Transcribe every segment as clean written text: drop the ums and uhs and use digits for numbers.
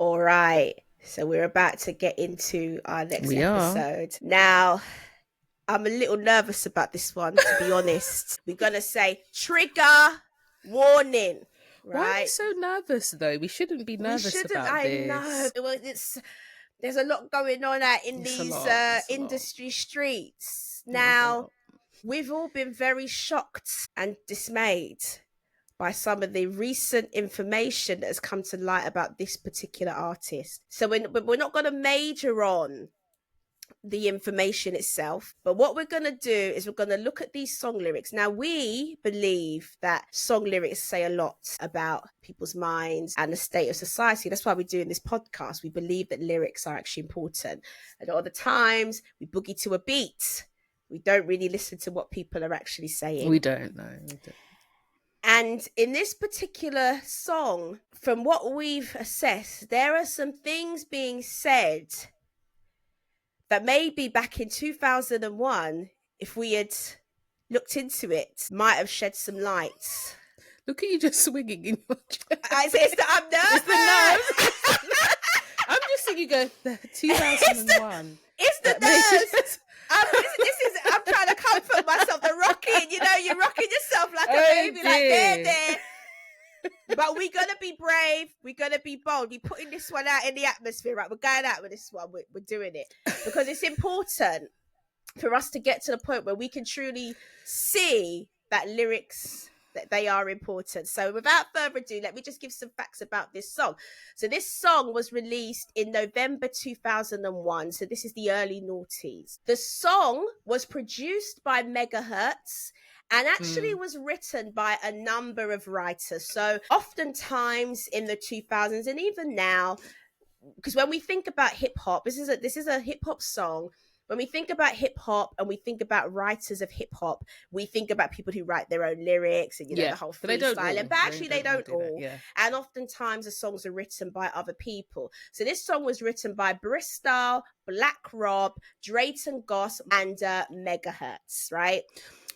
All right. So we're about to get into our next We are. episode. Now, I'm a little nervous about this one, to be honest. We're going to say trigger warning. Why are we Right? so nervous though? We shouldn't be nervous about I this. know. Well, there's a lot going on out in It's a these lot, it's a industry streets. It is a Now, lot. we've all been very shocked and dismayed by some of the recent information that has come to light about this particular artist. So we're not going to major on the information itself, but what we're going to do is we're going to look at these song lyrics. Now, we believe that song lyrics say a lot about people's minds and the state of society. That's why we're doing this podcast. We believe that lyrics are actually important. And all the times we boogie to a beat, we don't really listen to what people are actually saying. We don't know. And in this particular song, from what we've assessed, there are some things being said that maybe back in 2001, if we had looked into it, might have shed some light. Look at you just swinging in your chair. I'm nervous. It's the nerves. I'm just seeing you go, 2001. It's the nerves. I'm trying to comfort myself. The rocking, you're rocking yourself like a baby, like there. But we're gonna be brave. We're gonna be bold. We're putting this one out in the atmosphere, right? We're going out with this one. We're doing it because it's important for us to get to the point where we can truly see that lyrics, that they are important. So without further ado, let me just give some facts about this song. So this song was released in November 2001. So this is the early noughties. The song was produced by Megahertz and actually was written by a number of writers. So oftentimes in the 2000s and even now, because when we think about hip hop, this is a hip hop song. When we think about hip hop and we think about writers of hip hop, we think about people who write their own lyrics and the whole freestyle. But actually, they don't all. Yeah. And oftentimes, the songs are written by other people. So this song was written by Bristol, Black Rob, Drayton Goss, and Megahertz. Right.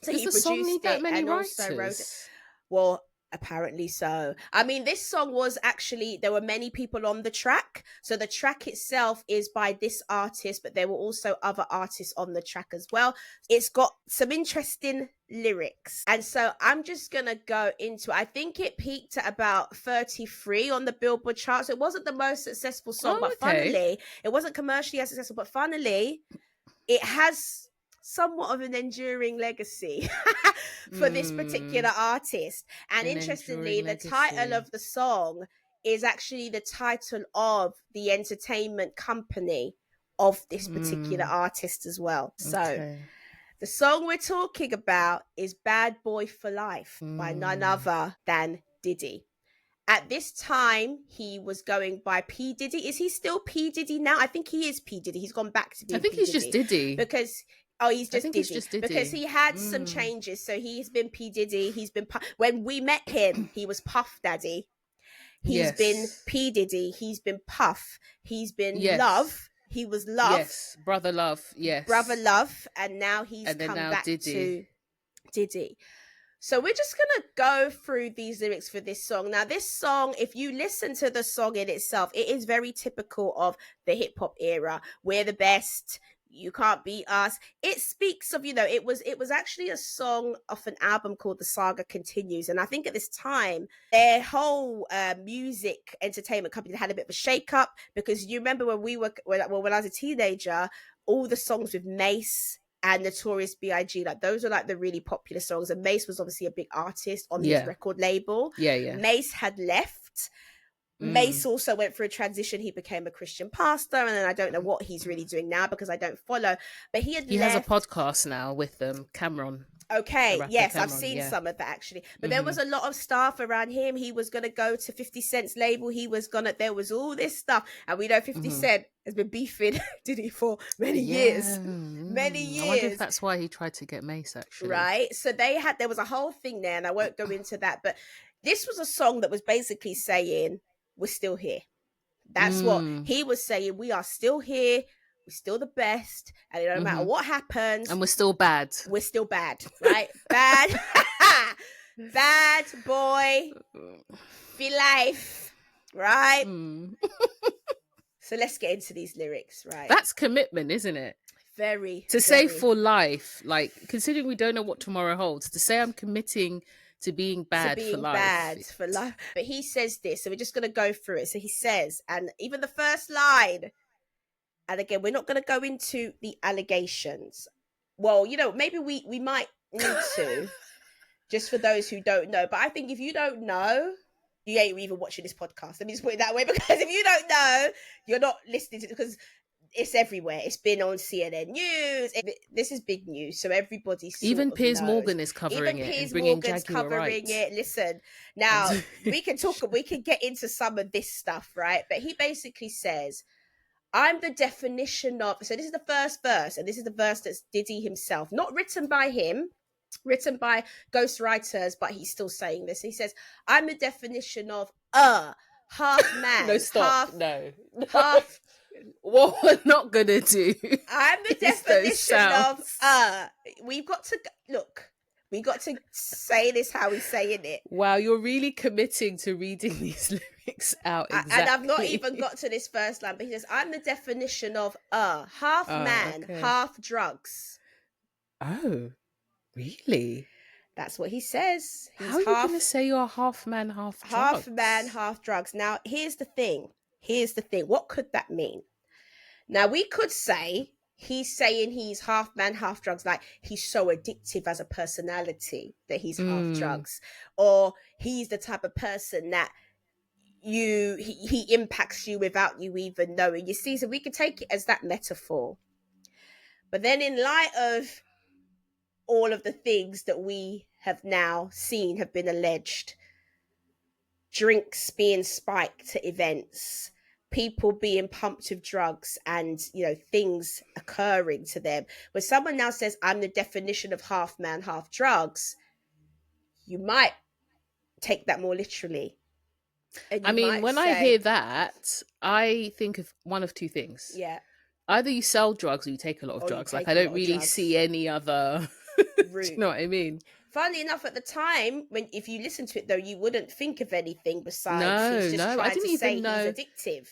So Does he the produced song need that many and writers? Also wrote it. Well, apparently so. I mean, this song was actually, there were many people on the track. So the track itself is by this artist, but there were also other artists on the track as well. It's got some interesting lyrics. And so I'm just going to go into it. I think it peaked at about 33 on the Billboard charts. It wasn't the most successful song, but funnily, it wasn't commercially as successful, but funnily, it has somewhat of an enduring legacy for this particular artist. And interestingly, the title of the song is actually the title of the entertainment company of this particular artist as well. So the song we're talking about is Bad Boy for Life by none other than Diddy. At this time, he was going by P. Diddy. Is he still P. Diddy now? I think he is P. Diddy. He's gone back to being P. Diddy. He's just Diddy. Because... Oh, he's just Diddy. Because he had some changes. So he's been P. Diddy. He's been... When we met him, he was Puff Daddy. He's been P. Diddy. He's been Puff. He's been Love. He was Love. Yes, Brother Love. Yes. Brother Love. And now he's come back to Diddy. So we're just going to go through these lyrics for this song. Now, this song, if you listen to the song in itself, it is very typical of the hip-hop era. We're the best. You can't beat us. It speaks of, it was actually a song off an album called The Saga Continues. And I think at this time, their whole music entertainment company had a bit of a shake-up, because you remember when I was a teenager, all the songs with Mace and Notorious B.I.G., like those are like the really popular songs. And Mace was obviously a big artist on his record label. Yeah. Mace had left. Mace also went through a transition. He became a Christian pastor, and then I don't know what he's really doing now because I don't follow. But he has a podcast now with Cameron. Okay, yes, Cameron, I've seen some of that actually. But there was a lot of stuff around him. He was going to go to 50 Cent's label. There was all this stuff. And we know 50 Cent has been beefing Diddy for many years. Many years. I wonder if that's why he tried to get Mace, actually. Right. So there was a whole thing there, and I won't go into that. But this was a song that was basically saying, we're still here. That's what he was saying. We are still here. We're still the best. And no matter what happens. And we're still bad. We're still bad, right? Bad. Bad boy for life, right? So let's get into these lyrics, right? That's commitment, isn't it? Very. Say for life, like considering we don't know what tomorrow holds, to say I'm committing to being bad for life. But he says this, so we're just going to go through it. So he says, and even the first line, and again, we're not going to go into the allegations. Well, maybe we might need to, just for those who don't know. But I think if you don't know, you ain't even watching this podcast. Let me just put it that way, because if you don't know, you're not listening to it, because it's everywhere. It's been on CNN News. This is big news, so everybody even Piers Morgan is covering it and bringing Jaguar rights. Listen, now we can get into some of this stuff, right? But he basically says, I'm the definition of, so this is the first verse, and this is the verse that's Diddy himself, not written by him, written by ghostwriters, but he's still saying this. He says, I'm the definition of half man. No, stop. Half. What we're not gonna do. I'm the definition of we've got to look. We got to say this how he's saying it. Wow, you're really committing to reading these lyrics out. Exactly. And I've not even got to this first line, but he says, I'm the definition of half man, half drugs. Oh, really? That's what he says. How are you going to say you're half man, half drugs? Half man, half drugs. Now, here's the thing. What could that mean? Now, we could say he's saying he's half man, half drugs, like he's so addictive as a personality that he's half drugs, or he's the type of person that he impacts you without you even knowing. You see, so we could take it as that metaphor. But then in light of all of the things that we have now seen have been alleged, drinks being spiked at events, people being pumped with drugs, and things occurring to them, when someone now says I'm the definition of half man, half drugs, you might take that more literally. I mean, when I hear that, I think of one of two things. Yeah. Either you sell drugs or you take a lot of drugs. Like, I don't really see any other route. Do you know what I mean? Funnily enough, at the time, if you listen to it, though, you wouldn't think of anything besides he's just trying to say he's addictive,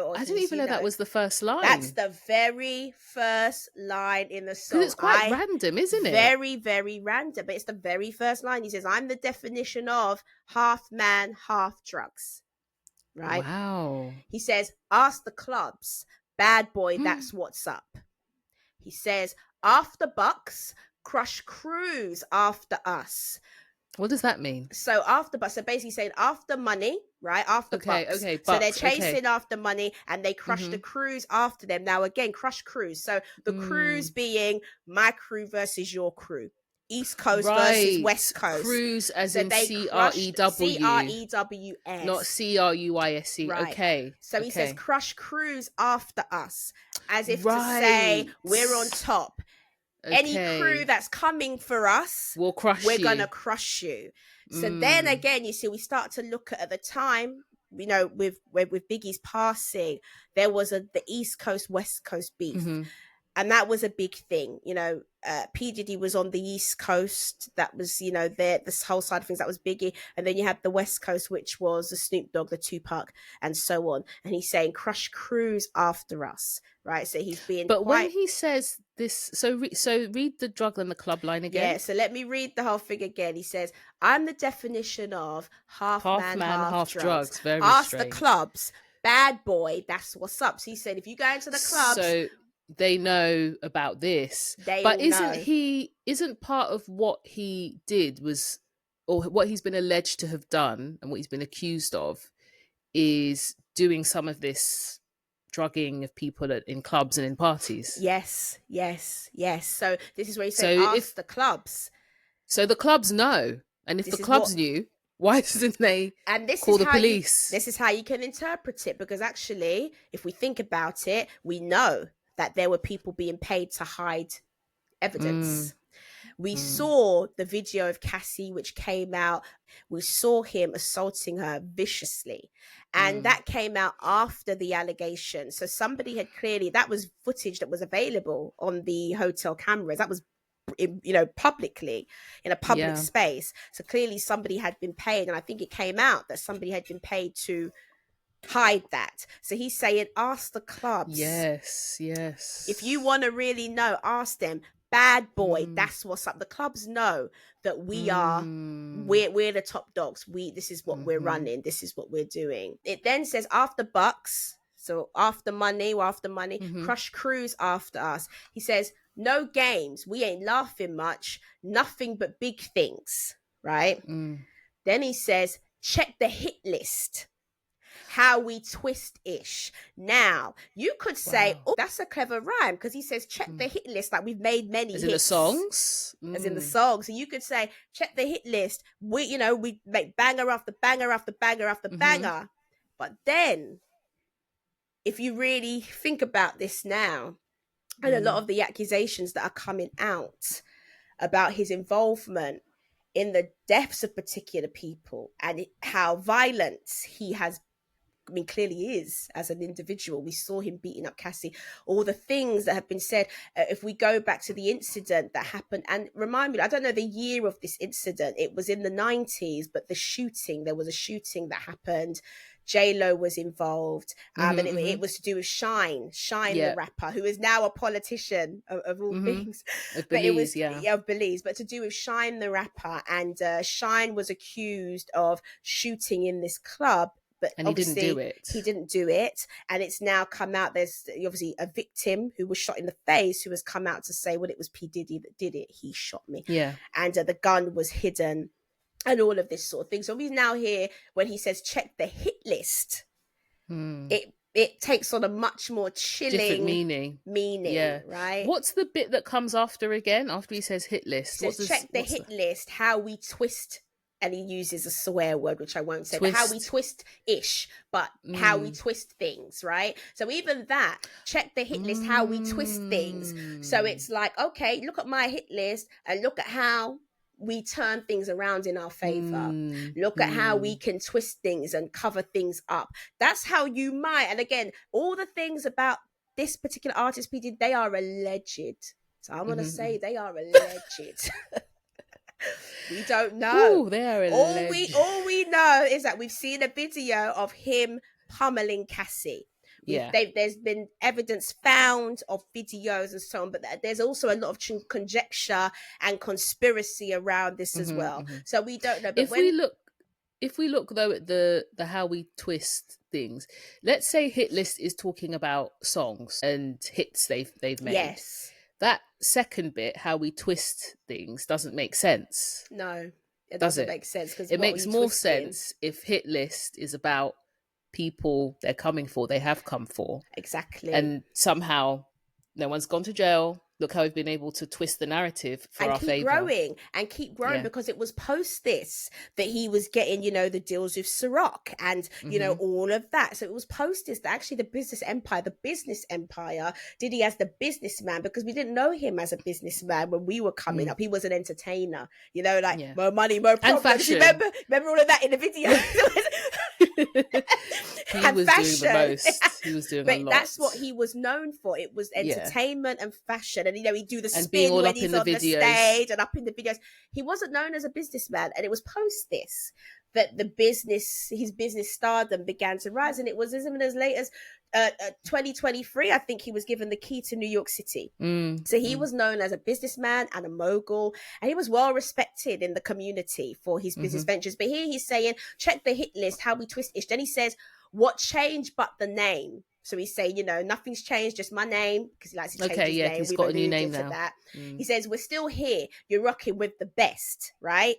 Or I didn't even know that was the first line. That's the very first line in the song. Because it's quite random, isn't it? Very, very random. But it's the very first line. He says, I'm the definition of half man, half drugs. Right? Wow. He says, ask the clubs. Bad boy, that's what's up. He says, after bucks, crush crews after us. What does that mean? So after bucks, so basically saying after money, right? After bucks. Okay, bucks. So they're chasing after money, and they crush the crews after them. Now again, crush crews. So the crews being my crew versus your crew. East Coast versus West Coast. Crews as in C-R-E-W. C-R-E-W-S. Not C-R-U-I-S-E. Right. Okay. So he says crush crews after us, as if to say we're on top. Okay. Any crew that's coming for us, we're gonna crush you. So then again, you see, we start to look at the time, with Biggie's passing, there was the East Coast, West Coast beef. And that was a big thing. P. Diddy was on the East Coast. That was, this whole side of things, that was Biggie. And then you had the West Coast, which was the Snoop Dogg, the Tupac, and so on. And he's saying, crush crews after us, right? So he's being when he says this, so read the drug and the club line again. Yeah, so let me read the whole thing again. He says, I'm the definition of half man, half drugs. Very Ask strange. The clubs. Bad boy, that's what's up. So he said, if you go into the clubs... So they know about this, but isn't part of what he did was, or what he's been alleged to have done and what he's been accused of, is doing some of this drugging of people in clubs and in parties? Yes. So this is where he said, ask the clubs. So the clubs know, and if the clubs knew, why doesn't they call the police? This is how you can interpret it, because actually, if we think about it, we know that there were people being paid to hide evidence. We saw the video of Cassie, which came out. We saw him assaulting her viciously. And that came out after the allegation. So somebody had that was footage that was available on the hotel cameras. That was, publicly, in a public space. So clearly somebody had been paid. And I think it came out that somebody had been paid to hide that. So he's saying, ask the clubs. Yes. If you want to really know, ask them. Bad boy, that's what's up. The clubs know that we're the top dogs. This is what we're running. This is what we're doing. It then says after bucks, so after money, Crush Crew's after us. He says, no games. We ain't laughing much. Nothing but big things, right? Then he says, check the hit list. How we twist ish. Now, you could say, oh, that's a clever rhyme, because he says, check the hit list. Like, we've made many hits. In the songs? As in the songs. So you could say, check the hit list. We make banger after banger after banger after banger. But then, if you really think about this now, and a lot of the accusations that are coming out about his involvement in the deaths of particular people and how violent he has, clearly is as an individual. We saw him beating up Cassie, all the things that have been said. If we go back to the incident that happened, and remind me, I don't know the year of this incident, it was in the 90s, but there was a shooting that happened. J-Lo was involved, and it was to do with Shine the rapper, who is now a politician of all things. Of Belize, of Belize, but to do with Shine the rapper, and Shine was accused of shooting in this club. And he didn't do it. And it's now come out, there's obviously a victim who was shot in the face who has come out to say, well, it was P. Diddy that did it. He shot me. Yeah. And the gun was hidden and all of this sort of thing. So he's now here when he says, check the hit list. It takes on a much more chilling different meaning, right? What's the bit that comes after again, after he says hit list? Check the hit list, how we twist. And he uses a swear word, which I won't say, but how we twist-ish, but how we twist things, right? So even that, check the hit list, how we twist things. So it's like, okay, look at my hit list and look at how we turn things around in our favor. Look at how we can twist things and cover things up. That's how you might. And again, all the things about this particular artist, P. Diddy, they are alleged. So I'm going to say they are alleged. We don't know. Ooh, they are all we know is that we've seen a video of him pummeling Cassie. There's been evidence found of videos and so on, but there's also a lot of conjecture and conspiracy around this as well. So we don't know. But if we look though at the how we twist things, let's say hit list is talking about songs and hits they've made. Yes. That second bit, how we twist things, doesn't make sense. No, it doesn't make sense. Because it makes more sense if hit list is about people they're coming for, they have come for. Exactly. And somehow no one's gone to jail. Look how we've been able to twist the narrative for our favor. And keep growing because it was post this that he was getting, the deals with Ciroc and, all of that. So it was post this that actually the business empire, Diddy as the businessman, because we didn't know him as a businessman when we were coming up. He was an entertainer, more money, more problems. Remember all of that in the video? He was doing the most. He was doing a lot. That's what he was known for. It was entertainment and fashion. And, he'd do the spin when he's on the stage and up in the videos. He wasn't known as a businessman. And it was post this that his business stardom began to rise. And it was even as late as 2023, I think he was given the key to New York City. So he was known as a businessman and a mogul, and he was well respected in the community for his business ventures. But here he's saying, check the hit list, how we twist ish. Then he says, what changed but the name? So he's saying, nothing's changed, just my name, because he likes to change his name. He's got a new name now. That. He says, we're still here. You're rocking with the best, right?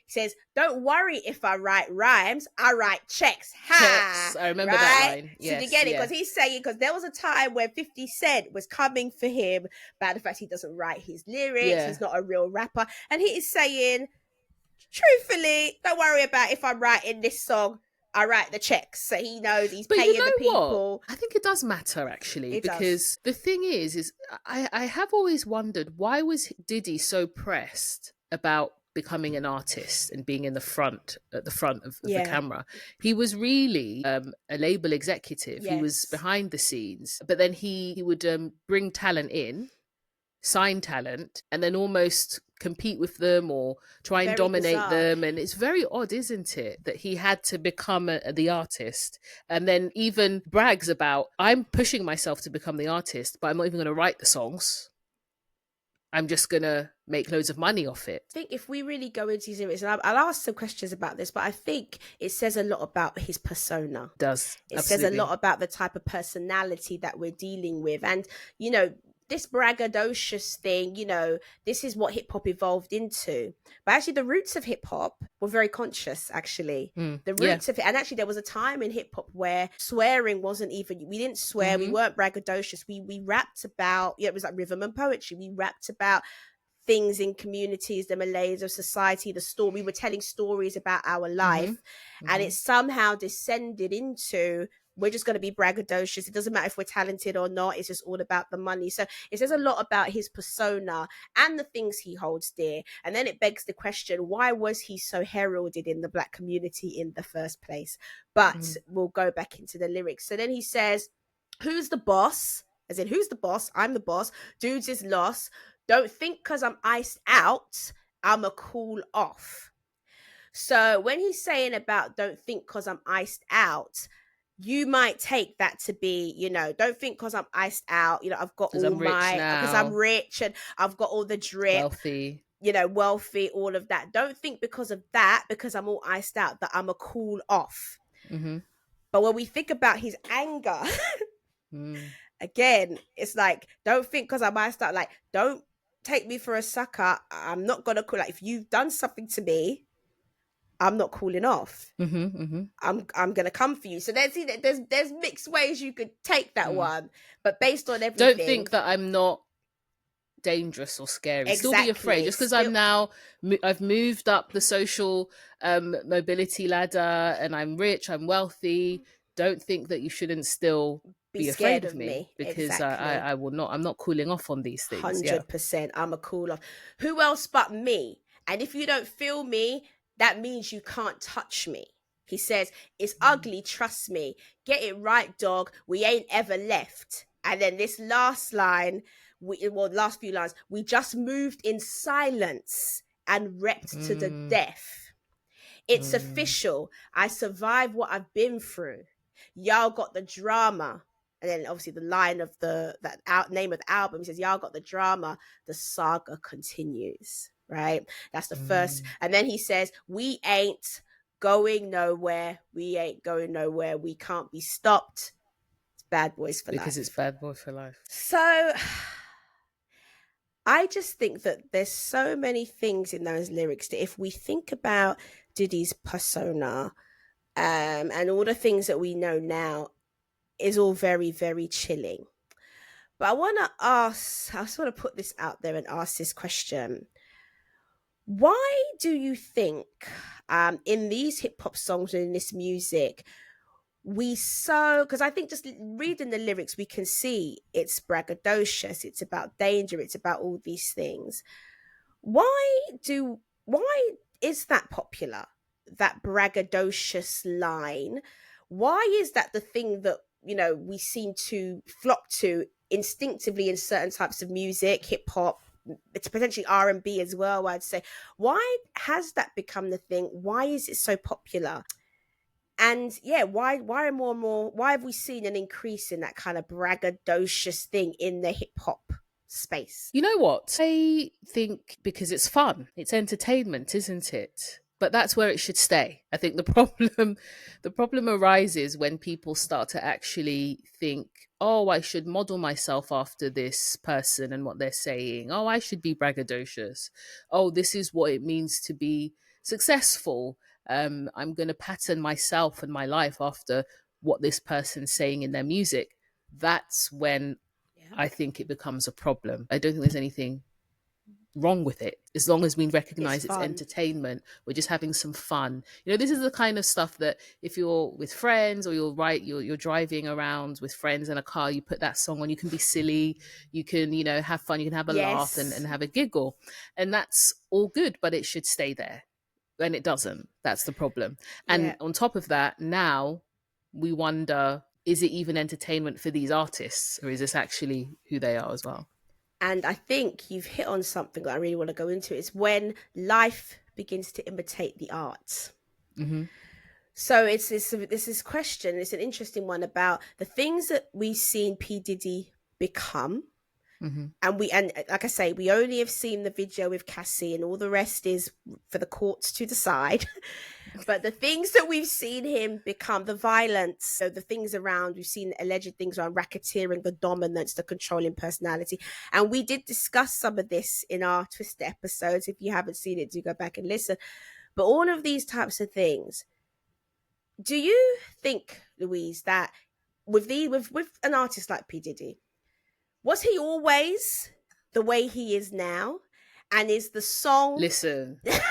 He says, don't worry if I write rhymes, I write checks. Checks. I remember that line. Yes, so you get it? Because he's saying, because there was a time where 50 Cent was coming for him about the fact he doesn't write his lyrics, he's not a real rapper. And he is saying, truthfully, don't worry about if I'm writing this song, I write the checks. So he knows he's paying the people. What? I think it does matter, actually, because the thing is I have always wondered, why was Diddy so pressed about becoming an artist and being at the front of the camera? He was really a label executive. He was behind the scenes, but then he would bring talent in sign talent and then almost compete with them or try and dominate bizarre. them. And it's very odd, isn't it, that he had to become the artist, and then even brags about, I'm pushing myself to become the artist, but I'm not even going to write the songs. I'm just going to make loads of money off it. I think if we really go into these lyrics, and I'll ask some questions about this, but I think it says a lot about his persona. It does. It says a lot about the type of personality that we're dealing with. And, you know, this braggadocious thing, you know, this is what hip hop evolved into. But actually, the roots of hip hop were very conscious, actually. The roots of it. And actually, there was a time in hip hop where swearing wasn't even, we didn't swear, we weren't braggadocious. We rapped about, it was like rhythm and poetry. We rapped about things in communities, the malaise of society, the story. We were telling stories about our life. And it somehow descended into, we're just going to be braggadocious. It doesn't matter if we're talented or not. It's just all about the money. So it says a lot about his persona and the things he holds dear. And then it begs the question, why was he so heralded in the Black community in the first place? But we'll go back into the lyrics. So then he says, who's the boss? As in, who's the boss? I'm the boss. Dudes is lost. Don't think because I'm iced out, I'm a cool off. So when he's saying about don't think because I'm iced out, you might take that to be, you know, don't think because I'm iced out, you know, I've got all my, because I'm rich and I've got all the drip, wealthy, you know, wealthy, all of that. Don't think because of that, because I'm all iced out, that I'm a cool off. But when we think about his anger, again, it's like, don't think because I'm iced out, like, don't take me for a sucker. I'm not gonna call, like, if you've done something to me, I'm not cooling off. I'm gonna come for you. So there's mixed ways you could take that one, but based on everything, don't think that I'm not dangerous or scary. Still be afraid just because I've moved up the social mobility ladder and I'm rich, I'm wealthy. Don't think that you shouldn't still be afraid of me, because I will not. I'm not cooling off on these things. 100%. I'm a cool off. Who else but me? And if you don't feel me, that means you can't touch me. He says, it's ugly, trust me. Get it right, dog. We ain't ever left. And then this last line, last few lines, we just moved in silence and repped to the death. It's official. I survived what I've been through. Y'all got the drama. And then obviously the line of name of the album says, y'all got the drama. The saga continues. Right? That's the first. And then he says, we ain't going nowhere. We ain't going nowhere. We can't be stopped. It's Bad Boys for Life. Because it's Bad Boy for Life. So I just think that there's so many things in those lyrics that if we think about Diddy's persona and all the things that we know now, is all very, very chilling. But I just want to put this out there and ask this question. Why do you think in these hip hop songs and in this music, because I think just reading the lyrics, we can see it's braggadocious, it's about danger, it's about all these things. Why is that popular, that braggadocious line? Why is that the thing that, you know, we seem to flock to instinctively in certain types of music, hip hop, it's potentially R&B as well, I'd say. Why has that become the thing? Why is it so popular? And yeah, why more and more, why have we seen an increase in that kind of braggadocious thing in the hip hop space? You know what? I think because it's fun. It's entertainment, isn't it? But that's where it should stay. I think the problem arises when people start to actually think, oh, I should model myself after this person and what they're saying. Oh, I should be braggadocious. Oh, this is what it means to be successful. I'm going to pattern myself and my life after what this person's saying in their music. That's when I think it becomes a problem. I don't think there's anything wrong with it, as long as we recognize it's entertainment. We're just having some fun. You know, this is the kind of stuff that if you're with friends or you're driving around with friends in a car, you put that song on, you can be silly, you can, you know, have fun, you can have a laugh and have a giggle, and that's all good, but it should stay there. And it doesn't. That's the problem. And on top of that, now we wonder, is it even entertainment for these artists, or is this actually who they are as well? And I think you've hit on something that I really want to go into. It's when life begins to imitate the arts. Mm-hmm. So it's this question. It's an interesting one about the things that we've seen P. Diddy become. Mm-hmm. And like I say, we only have seen the video with Cassie, and all the rest is for the courts to decide. But the things that we've seen him become, the violence, so the things around, we've seen alleged things around racketeering, the dominance, the controlling personality. And we did discuss some of this in our Twister episodes. If you haven't seen it, do go back and listen. But all of these types of things, do you think, Louise, that with an artist like P. Diddy, was he always the way he is now? And is the song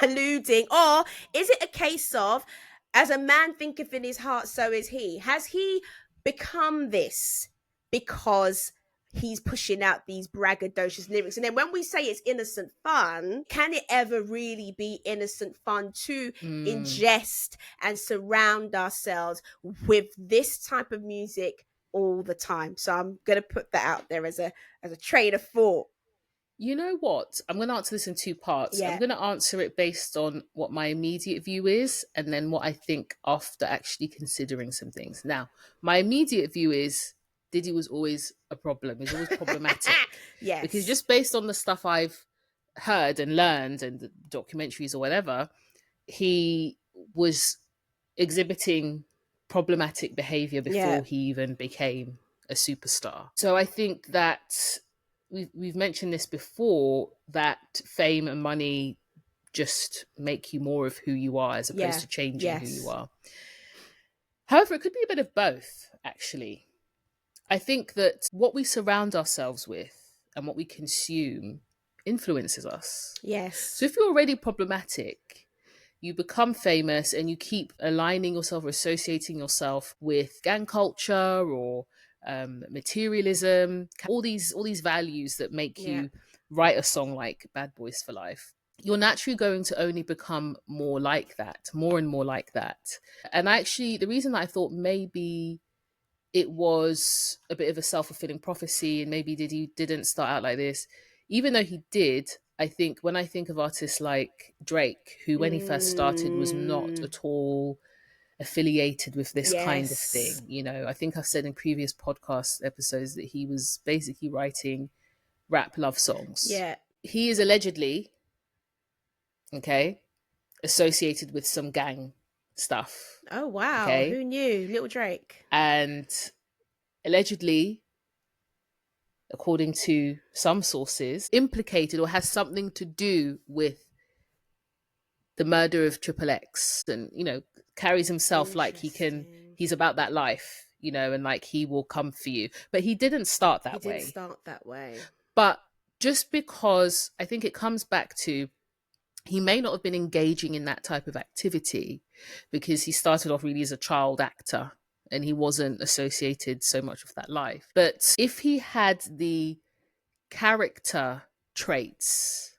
alluding, or is it a case of, as a man thinketh in his heart, so is he? Has he become this because he's pushing out these braggadocious lyrics? And then when we say it's innocent fun, can it ever really be innocent fun to ingest and surround ourselves with this type of music all the time? So I'm going to put that out there as a train of thought. You know what? I'm going to answer this in two parts. Yeah. I'm going to answer it based on what my immediate view is, and then what I think after actually considering some things. Now, my immediate view is Diddy was always a problem. He was always problematic. Yes. Because just based on the stuff I've heard and learned and the documentaries or whatever, he was exhibiting problematic behavior before he even became a superstar. So I think that we've mentioned this before, that fame and money just make you more of who you are as opposed to changing who you are. However, it could be a bit of both, actually. I think that what we surround ourselves with and what we consume influences us. Yes. So if you're already problematic, you become famous and you keep aligning yourself or associating yourself with gang culture or materialism, all these values that make you write a song like Bad Boys for Life, you're naturally going to only become more like that, more and more like that. And actually, the reason that I thought maybe it was a bit of a self-fulfilling prophecy and maybe Diddy didn't start out like this, even though he did, I think when I think of artists like Drake, who when he first started was not at all affiliated with this kind of thing. You know, I think I've said in previous podcast episodes that he was basically writing rap love songs. Yeah. He is allegedly, associated with some gang stuff. Oh, wow. Okay? Who knew? Little Drake. And allegedly, according to some sources, implicated or has something to do with the murder of Triple X, and, you know, carries himself like he's about that life, you know, and like he will come for you. But he didn't start that way. He didn't start that way. But just because I think it comes back to, he may not have been engaging in that type of activity because he started off really as a child actor and he wasn't associated so much with that life. But if he had the character traits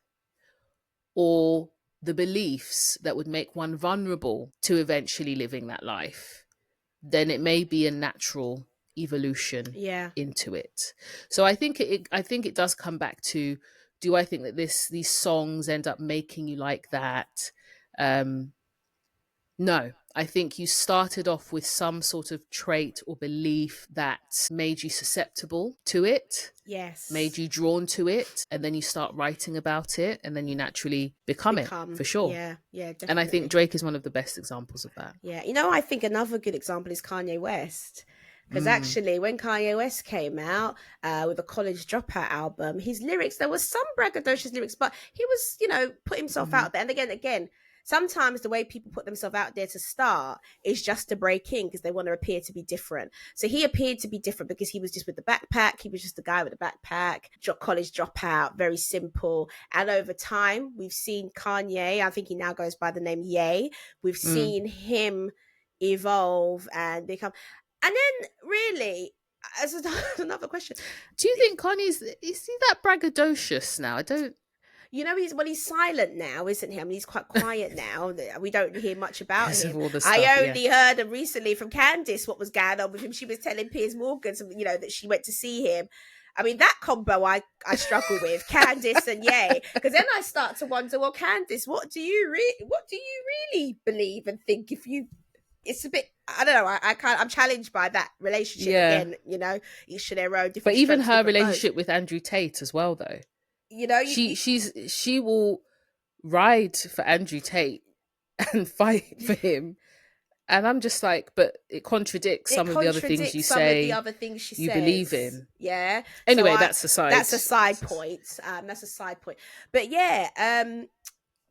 or the beliefs that would make one vulnerable to eventually living that life, then it may be a natural evolution into it. So I think it does come back to, do I think that these songs end up making you like that? No, I think you started off with some sort of trait or belief that made you susceptible to it. Yes. Made you drawn to it. And then you start writing about it. And then you naturally become it, for sure. Yeah, definitely. And I think Drake is one of the best examples of that. Yeah. You know, I think another good example is Kanye West. Because actually, when Kanye West came out with the College Dropout album, his lyrics, there was some braggadocious lyrics, but he was, you know, put himself out there. And again, sometimes the way people put themselves out there to start is just to break in because they want to appear to be different. So he appeared to be different because he was just with the backpack. He was just the guy with the backpack, College Dropout, very simple. And over time, we've seen Kanye, I think he now goes by the name Ye. We've seen him evolve and become... And then, really, as another question, do you think Kanye's, is he that braggadocious now? I don't... You know, he's silent now, isn't he? I mean, he's quite quiet now. We don't hear much about him. All the stuff, I only heard recently from Candice what was going on with him. She was telling Piers Morgan, you know, that she went to see him. I mean, that combo I struggle with, Candice and Ye, because then I start to wonder, well, Candice, what do you really believe and think? It's a bit, I don't know, I'm challenged by that relationship again, you know, each to their own, different. But even her relationship with Andrew Tate as well, though, you know, she will ride for Andrew Tate and fight for him. And I'm just like, but it contradicts some of the other things you say. You believe in. Yeah. Anyway, that's a side point. That's a side point. But yeah,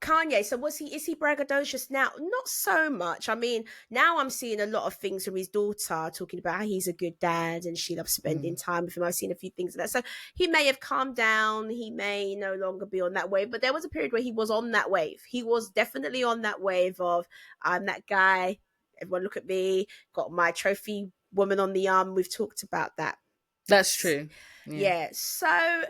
Kanye, so is he braggadocious now? Not so much. I mean, now I'm seeing a lot of things from his daughter talking about how he's a good dad and she loves spending time with him. I've seen a few things of that. So he may have calmed down. He may no longer be on that wave, but there was a period where he was on that wave. He was definitely on that wave of, I'm that guy. Everyone look at me. Got my trophy woman on the arm. We've talked about that. That's true. Yeah. So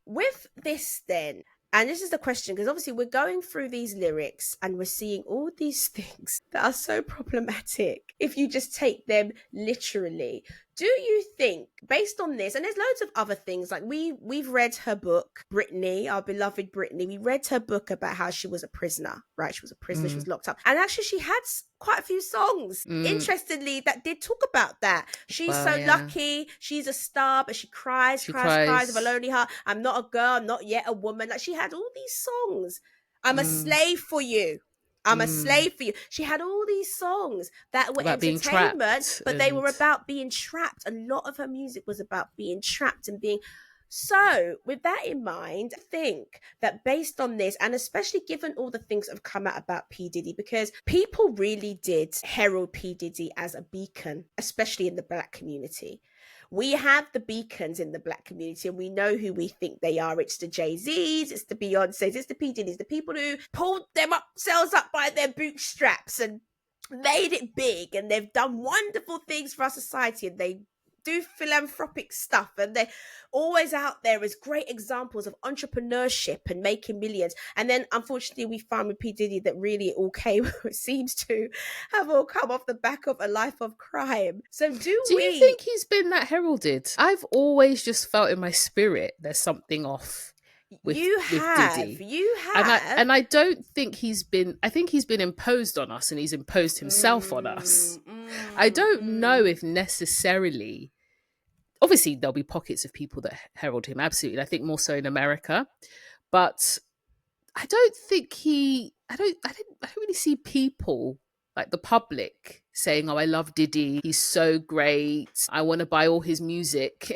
with this then, and this is the question, because obviously we're going through these lyrics and we're seeing all these things that are so problematic if you just take them literally. Do you think, based on this, and there's loads of other things, like we've read her book, Brittany, our beloved Brittany, we read her book about how she was a prisoner, right? She was a prisoner, she was locked up. And actually she had quite a few songs, interestingly, that did talk about that. She's lucky, she's a star, but she cries with a lonely heart. I'm not a girl, I'm not yet a woman. Like, she had all these songs. I'm a slave for you. I'm a slave for you. She had all these songs that were about entertainment, but they were about being trapped. A lot of her music was about being trapped and being... So with that in mind, I think that based on this, and especially given all the things that have come out about P. Diddy, because people really did herald P. Diddy as a beacon, especially in the Black community. We have the beacons in the Black community and we know who we think they are. It's the Jay-Z's, it's the Beyoncé's, it's the P. Diddy's, the people who pulled themselves up by their bootstraps and made it big, and they've done wonderful things for our society, and they do philanthropic stuff, and they're always out there as great examples of entrepreneurship and making millions. And then unfortunately we found with P. Diddy that really it all came, it seems to have all come off the back of a life of crime. So do you think he's been that heralded? I've always just felt in my spirit there's something off with Diddy. You have. And I don't think he's been, I think he's been imposed on us, and he's imposed himself on us. I don't know if necessarily, obviously there'll be pockets of people that herald him, absolutely. I think more so in America, but I don't think I don't really see people, like the public, saying, oh, I love Diddy, he's so great, I want to buy all his music.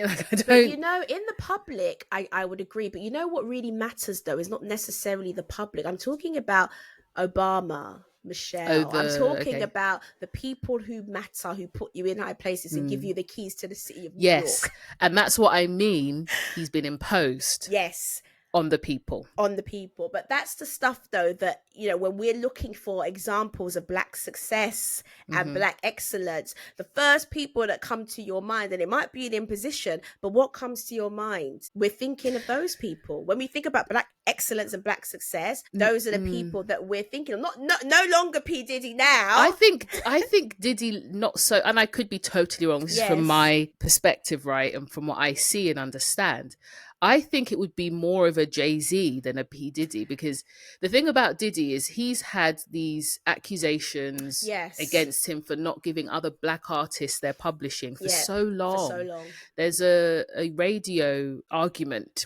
But you know, in the public, I would agree, but you know what really matters though is not necessarily the public. I'm talking about Obama, Michelle. I'm talking about the people who matter, who put you in high places and give you the keys to the city of New York. And that's what I mean. He's been imposed. Yes. On the people. But that's the stuff though that, you know, when we're looking for examples of Black success and Black excellence, the first people that come to your mind, and it might be an imposition, but what comes to your mind? We're thinking of those people. When we think about Black excellence and Black success, those are the people that we're thinking of. No longer P. Diddy now. I think Diddy not so, and I could be totally wrong. This is from my perspective, right? And from what I see and understand. I think it would be more of a Jay-Z than a P. Diddy, because the thing about Diddy is he's had these accusations against him for not giving other Black artists their publishing for so long. There's a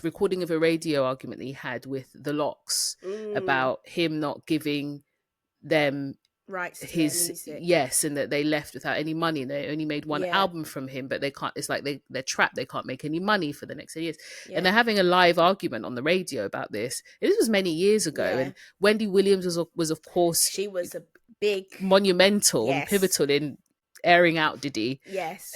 recording of a radio argument that he had with the Locks about him not giving them rights to his music. And that they left without any money, and they only made one album from him, but they can't, it's like they're trapped, they can't make any money for the next 10 years. And they're having a live argument on the radio about this. This was many years ago, and Wendy Williams was of course, she was a big monumental and pivotal in airing out Diddy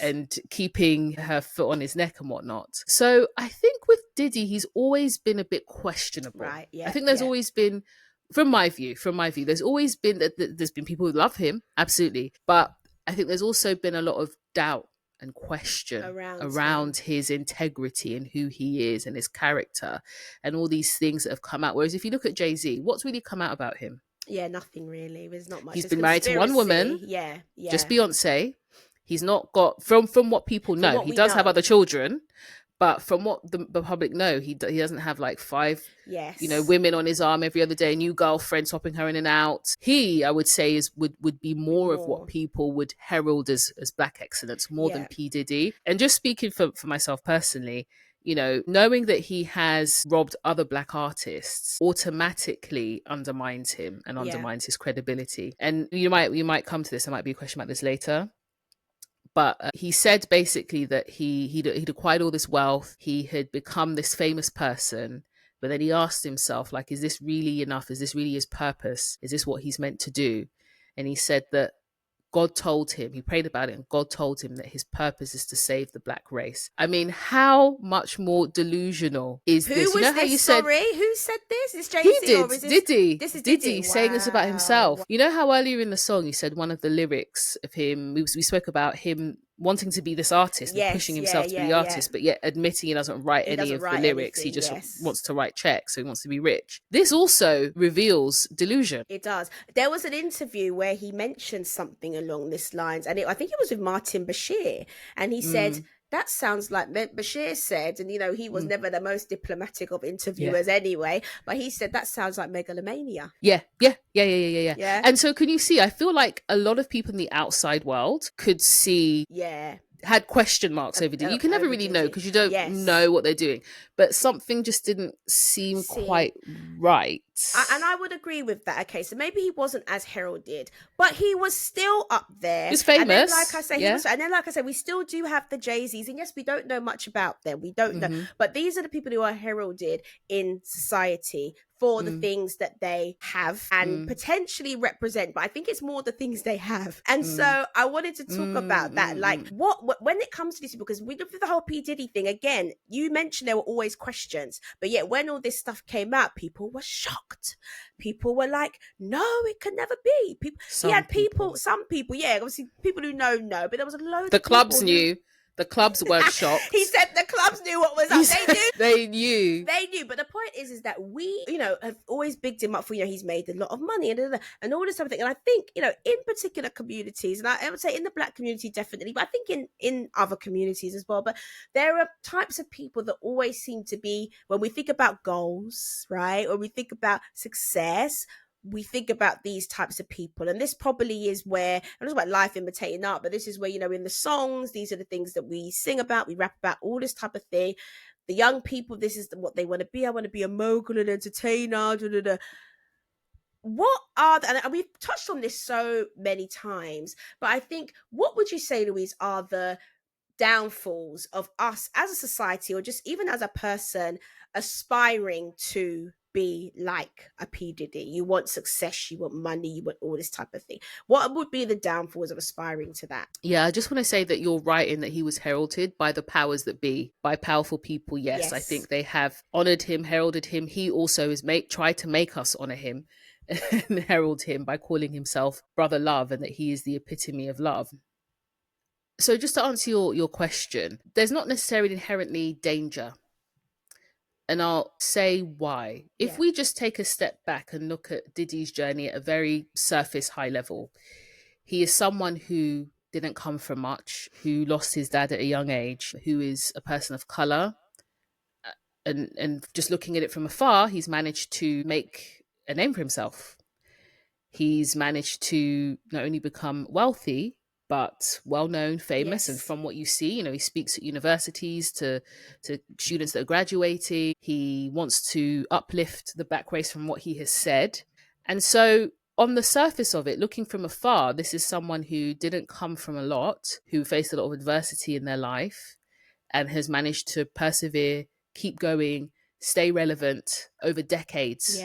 and keeping her foot on his neck and whatnot. So I think with Diddy, he's always been a bit questionable. I think there's always been, from my view, there's always been that there's been people who love him, absolutely. But I think there's also been a lot of doubt and question around his integrity and who he is and his character and all these things that have come out. Whereas if you look at Jay-Z, what's really come out about him? Yeah, nothing really. There's not much. He's been married to one woman. Just Beyonce. He's not got, from what people know, he does have other children, But from what the public know, he doesn't have like 5 yes, women on his arm every other day, new girlfriend swapping her in and out. He, I would say, would be more of what people would herald as black excellence, more than P. Diddy. And just speaking for myself personally, knowing that he has robbed other black artists automatically undermines him and undermines his credibility. And you might come to this, there might be a question about this later. But he said basically that he'd acquired all this wealth, he had become this famous person, but then he asked himself, like, is this really enough? Is this really his purpose? Is this what he's meant to do? And he said that God told him, he prayed about it, and God told him that his purpose is to save the black race. I mean, how much more delusional is this? Who was this? Sorry, who said this? Is Jay-Z? He did. Or is this, Diddy. This is Diddy saying this about himself. You know how earlier in the song he said one of the lyrics of him, we spoke about him wanting to be this artist and pushing himself to be the artist, but yet admitting he doesn't write any of the lyrics. He just wants to write checks, so he wants to be rich. This also reveals delusion. It does. There was an interview where he mentioned something along this lines, and I think it was with Martin Bashir, and he said, that sounds like Bashir said, and he was never the most diplomatic of interviewers anyway, but he said that sounds like megalomania. Yeah. And so can you see, I feel like a lot of people in the outside world could see had question marks over Diddy. You can never really know because you don't know what they're doing, but something just didn't seem quite right. And I would agree with that. Okay, so maybe he wasn't as heralded, but he was still up there. He was famous. And then, like I say, we still do have the Jay-Z's, and yes, we don't know much about them. We don't know, but these are the people who are heralded in society for the things that they have and potentially represent. But I think it's more the things they have. And so I wanted to talk about that. Like what when it comes to these people, because we look at the whole P. Diddy thing, again, you mentioned there were always questions, but yet when all this stuff came out, people were shocked. People were like, no, it could never be. Some people, obviously people who know, but there was a load of the clubs knew. The clubs weren't shocked. He said the clubs knew what was up. They knew. They knew. But the point is that we, have always bigged him up for, he's made a lot of money and all this type of thing. And I think, in particular communities, and I would say in the black community, definitely, but I think in other communities as well. But there are types of people that always seem to be, when we think about goals, right? Or we think about success, we think about these types of people, and this probably is where, I'm not about life imitating art, but this is where, in the songs, these are the things that we sing about, we rap about, all this type of thing. The young people, this is what they want to be. I want to be a mogul, an entertainer. What are and we've touched on this so many times, but I think, what would you say, Louise, are the downfalls of us as a society, or just even as a person aspiring to be like a P. Diddy? You want success, you want money, you want all this type of thing. What would be the downfalls of aspiring to that? Yeah, I just want to say that you're right in that he was heralded by the powers that be, by powerful people. Yes. I think they have honored him, heralded him. He also has tried to make us honor him and herald him by calling himself Brother Love, and that he is the epitome of love. So just to answer your question, there's not necessarily inherently danger. And I'll say why. If we just take a step back and look at Diddy's journey at a very surface high level, he is someone who didn't come from much, who lost his dad at a young age, who is a person of color. And just looking at it from afar, he's managed to make a name for himself. He's managed to not only become wealthy, but well-known, famous. And from what you see, he speaks at universities to students that are graduating. He wants to uplift the black race from what he has said. And so on the surface of it, looking from afar, this is someone who didn't come from a lot, who faced a lot of adversity in their life and has managed to persevere, keep going, stay relevant over decades.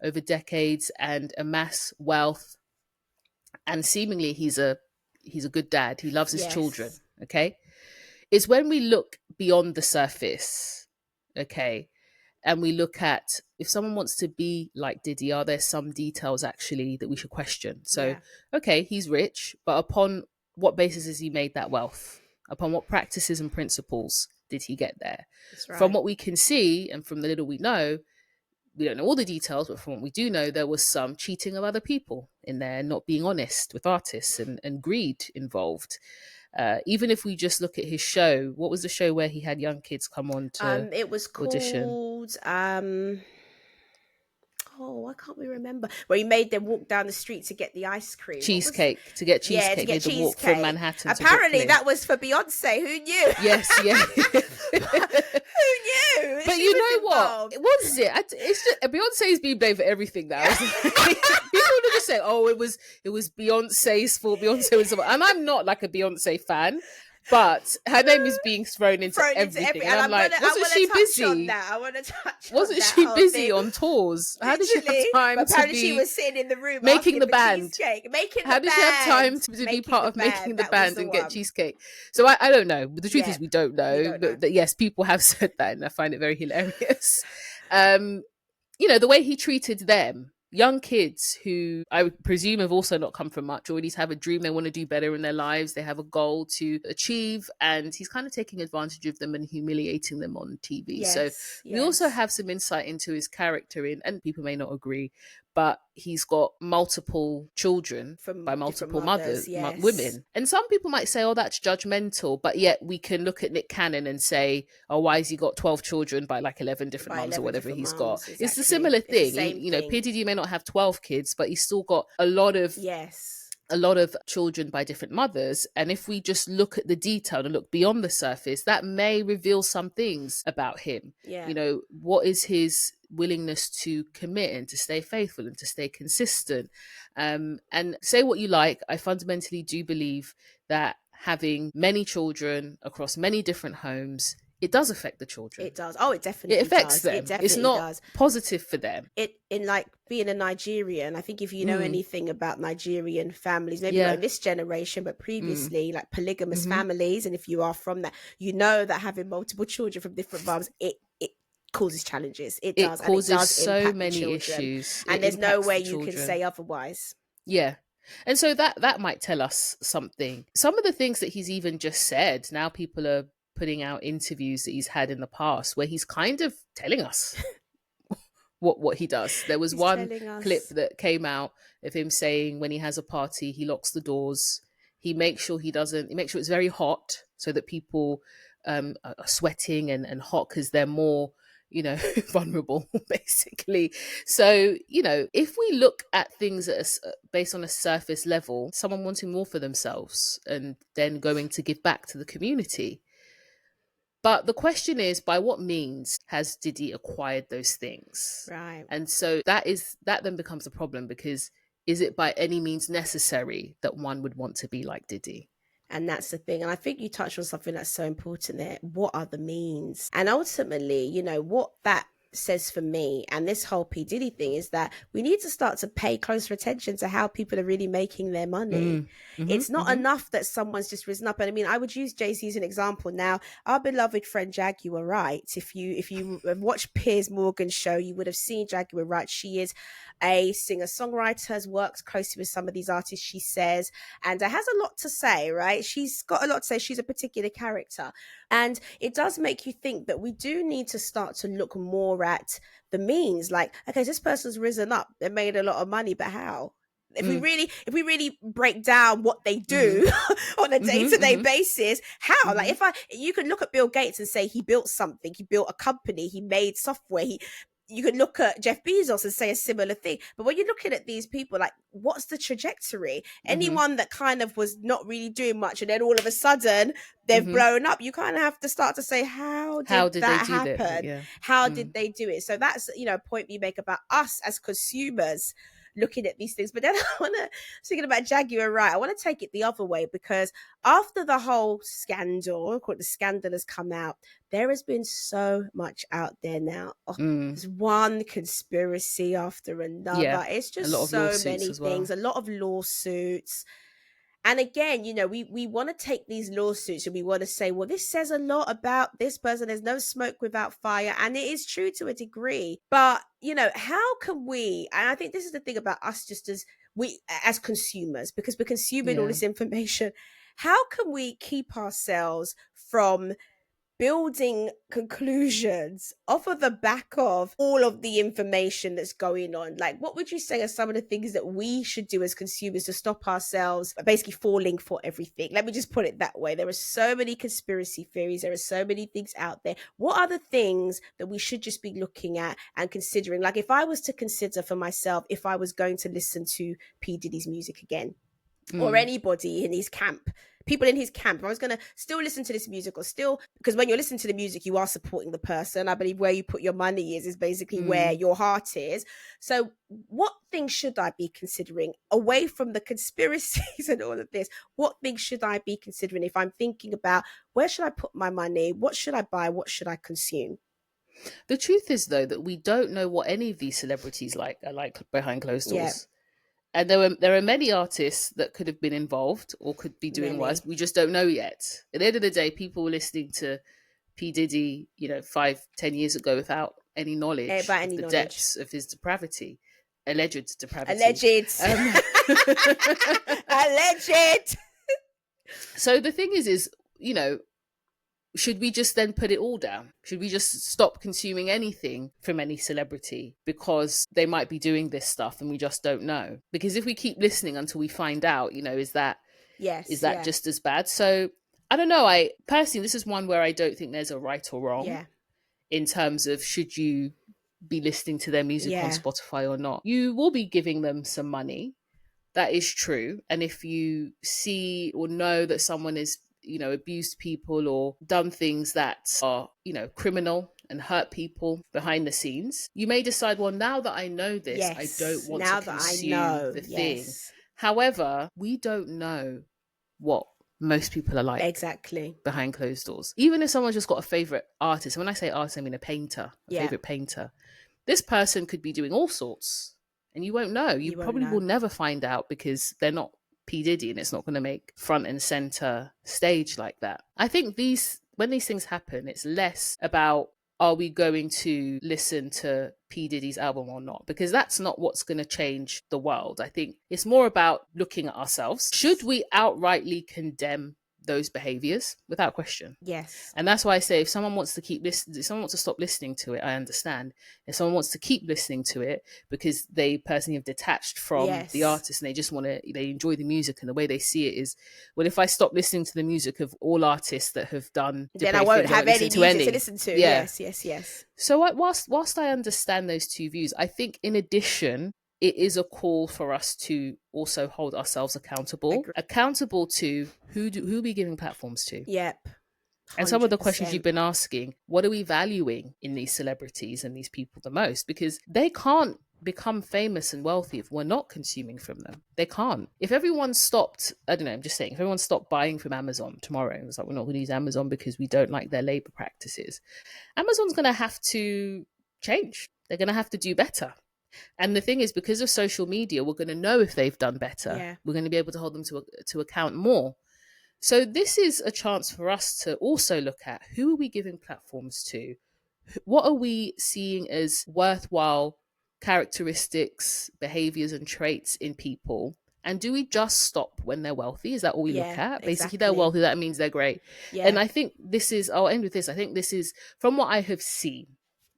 Over decades, and amass wealth. And seemingly he's a good dad. He loves his children. Okay. It's when we look beyond the surface, okay, and we look at, if someone wants to be like Diddy, are there some details actually that we should question? So, okay, he's rich, but upon what basis has he made that wealth? Upon what practices and principles did he get there? From what we can see, and from the little we know, we don't know all the details, but from what we do know, there was some cheating of other people in there, not being honest with artists, and greed involved. Even if we just look at his show, what was the show where he had young kids come on to it was audition? Called why can't we remember? Where he made them walk down the street to get the ice cream. Cheesecake. To get cheesecake. Yeah, to get cheesecake. Walk from Manhattan Apparently to that was for Beyonce. Who knew? Yes, yeah. Who knew? But you know what? What is it? It's just Beyonce's being blamed for everything now. People are just saying, "Oh, it was Beyonce's fault. Beyonce was," and I'm not like a Beyonce fan. But her name is being thrown into everything. And I'm like, wasn't she busy? I want to touch Wasn't she busy on tours? How did she have time to apparently be... she was sitting in the room making the band. How did she have time to be part of making the band and get cheesecake? So I don't know. But the truth is we don't know. But yes, people have said that and I find it very hilarious. The way he treated them, young kids who I would presume have also not come from much, or at least have a dream they want to do better in their lives. They have a goal to achieve, and he's kind of taking advantage of them and humiliating them on TV. Yes, we also have some insight into his character and people may not agree, but he's got multiple children by multiple mothers, women. And some people might say, oh, that's judgmental. But yet we can look at Nick Cannon and say, oh, why has he got 12 children by like 11 different mums or whatever he's got? Exactly. It's a similar thing. P. Diddy may not have 12 kids, but he's still got a lot of children by different mothers. And if we just look at the detail and look beyond the surface, that may reveal some things about him. What is his willingness to commit and to stay faithful and to stay consistent? And say what you like, I fundamentally do believe that having many children across many different homes, it does affect the children. It does. Oh, it definitely does. It affects them. It definitely it's not positive for them. In like being a Nigerian, I think if you know anything about Nigerian families, maybe not in this generation, but previously, like polygamous families, and if you are from that, you know that having multiple children from different moms, it causes challenges. It does. It causes and it does so many issues. And there's no way you can say otherwise. Yeah. And so that might tell us something. Some of the things that he's even just said, now people are putting out interviews that he's had in the past where he's kind of telling us what he does. There was one clip that came out of him saying when he has a party, he locks the doors. He makes sure it's very hot so that people are sweating and hot because they're more, vulnerable, basically. So, if we look at things based on a surface level, someone wanting more for themselves and then going to give back to the community. But the question is, by what means has Diddy acquired those things? Right. And so that then becomes a problem, because is it by any means necessary that one would want to be like Diddy? And that's the thing. And I think you touched on something that's so important there. What are the means? And ultimately, what that says for me and this whole P. Diddy thing is that we need to start to pay closer attention to how people are really making their money. It's not enough that someone's just risen up. And I mean, I would use Jay-Z as an example. Now, our beloved friend Jaguar Wright, if you have watched Piers Morgan's show, you would have seen Jaguar Wright. She is a singer-songwriter, has worked closely with some of these artists, she says, and has a lot to say, right? She's got a lot to say. She's a particular character. And it does make you think that we do need to start to look more at the means. Like, okay, this person's risen up, they made a lot of money, but how? If we really break down what they do on a day-to-day basis, how? Like, you could look at Bill Gates and say he built something, he built a company, he made software, you could look at Jeff Bezos and say a similar thing. But when you're looking at these people, like, what's the trajectory? Anyone that kind of was not really doing much and then all of a sudden they've blown up, you kind of have to start to say, how did that happen? How did they do it? So that's, a point you make about us as consumers looking at these things. But then thinking about Jaguar Wright, I want to take it the other way, because after the whole scandal, the scandal has come out, there has been so much out there now. There's one conspiracy after another. It's just so many things, a lot of lawsuits. And again, we want to take these lawsuits and we want to say, well, this says a lot about this person. There's no smoke without fire. And it is true to a degree. But, how can we, and I think this is the thing about us just as consumers, because we're consuming all this information, how can we keep ourselves from building conclusions off of the back of all of the information that's going on. Like, what would you say are some of the things that we should do as consumers to stop ourselves basically falling for everything? Let me just put it that way. There are so many conspiracy theories. There are so many things out there. What are the things that we should just be looking at and considering? Like, if I was to consider for myself, if I was going to listen to P. Diddy's music again, or anybody in his camp, people in his camp, I was going to still listen to this music, or still, because when you're listening to the music, you are supporting the person. I believe where you put your money is basically where your heart is. So what things should I be considering away from the conspiracies and all of this? What things should I be considering if I'm thinking about where should I put my money? What should I buy? What should I consume? The truth is, though, that we don't know what any of these celebrities are like behind closed doors. Yeah. And there are many artists that could have been involved or could be doing worse. We just don't know yet. At the end of the day, people were listening to P. Diddy, 5-10 years ago without any knowledge of the depths of his depravity. Alleged depravity. Alleged. Alleged. So the thing is, should we just then put it all down? Should we just stop consuming anything from any celebrity because they might be doing this stuff and we just don't know? Because if we keep listening until we find out, is that just as bad? So I don't know. I personally, this is one where I don't think there's a right or wrong in terms of should you be listening to their music on Spotify or not. You will be giving them some money. That is true. And if you see or know that someone is abused people or done things that are, criminal and hurt people behind the scenes, you may decide, well, now that I know this, I don't want to consume the thing. However, we don't know what most people are like behind closed doors. Even if someone's just got a favorite artist, and when I say artist, I mean a painter, favorite painter, this person could be doing all sorts and you won't know. You probably will never find out because they're not P. Diddy and it's not going to make front and center stage like that. I think when these things happen, it's less about are we going to listen to P. Diddy's album or not, because that's not what's going to change the world. I think it's more about looking at ourselves. Should we outrightly condemn those behaviors? Without question. Yes. And that's why I say if someone wants to keep listening, if someone wants to stop listening to it, I understand. If someone wants to keep listening to it because they personally have detached from the artist and they just they enjoy the music and the way they see it is, well, if I stop listening to the music of all artists that have done, then I won't have any music to listen to. Yes. So whilst I understand those two views, I think in addition, it is a call for us to also hold ourselves accountable to who are we giving platforms to? Yep. 100%. And some of the questions you've been asking, what are we valuing in these celebrities and these people the most? Because they can't become famous and wealthy if we're not consuming from them. They can't. If everyone stopped, I don't know, I'm just saying, if everyone stopped buying from Amazon tomorrow, it was like, we're not going to use Amazon because we don't like their labor practices. Amazon's going to have to change. They're going to have to do better. And the thing is, because of social media, we're going to know if they've done better. Yeah. We're going to be able to hold them to account more. So this is a chance for us to also look at who are we giving platforms to? What are we seeing as worthwhile characteristics, behaviors and traits in people? And do we just stop when they're wealthy? Is that all we look at? Basically, they're wealthy. That means they're great. Yeah. And I think I'll end with this. I think this is from what I have seen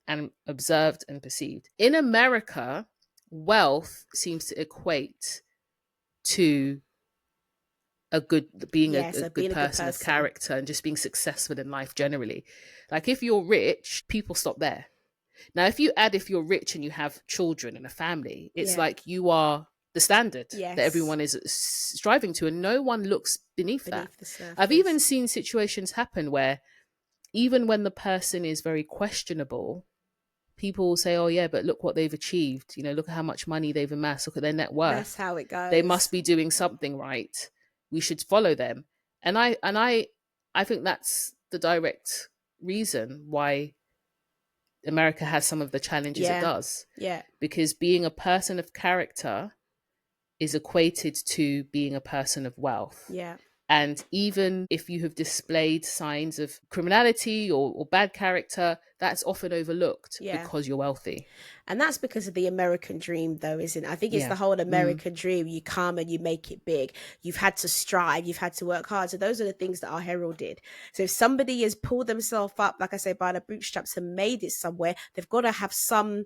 and observed and perceived. In America, wealth seems to equate to being a good person of character and just being successful in life generally. Like if you're rich, people stop there. Now, if you're rich and you have children and a family, it's like you are the standard that everyone is striving to, and no one looks beneath that. I've even seen situations happen where even when the person is very questionable, people will say, oh yeah, but look what they've achieved. Look at how much money they've amassed. Look at their net worth. That's how it goes. They must be doing something right. We should follow them. And I think that's the direct reason why America has some of the challenges it does. Yeah. Because being a person of character is equated to being a person of wealth. Yeah. And even if you have displayed signs of criminality or bad character, that's often overlooked because you're wealthy. And that's because of the American dream, though, isn't it? I think it's the whole American dream. You come and you make it big. You've had to strive. You've had to work hard. So those are the things that are heralded. So if somebody has pulled themselves up, like I say, by the bootstraps and made it somewhere, they've got to have some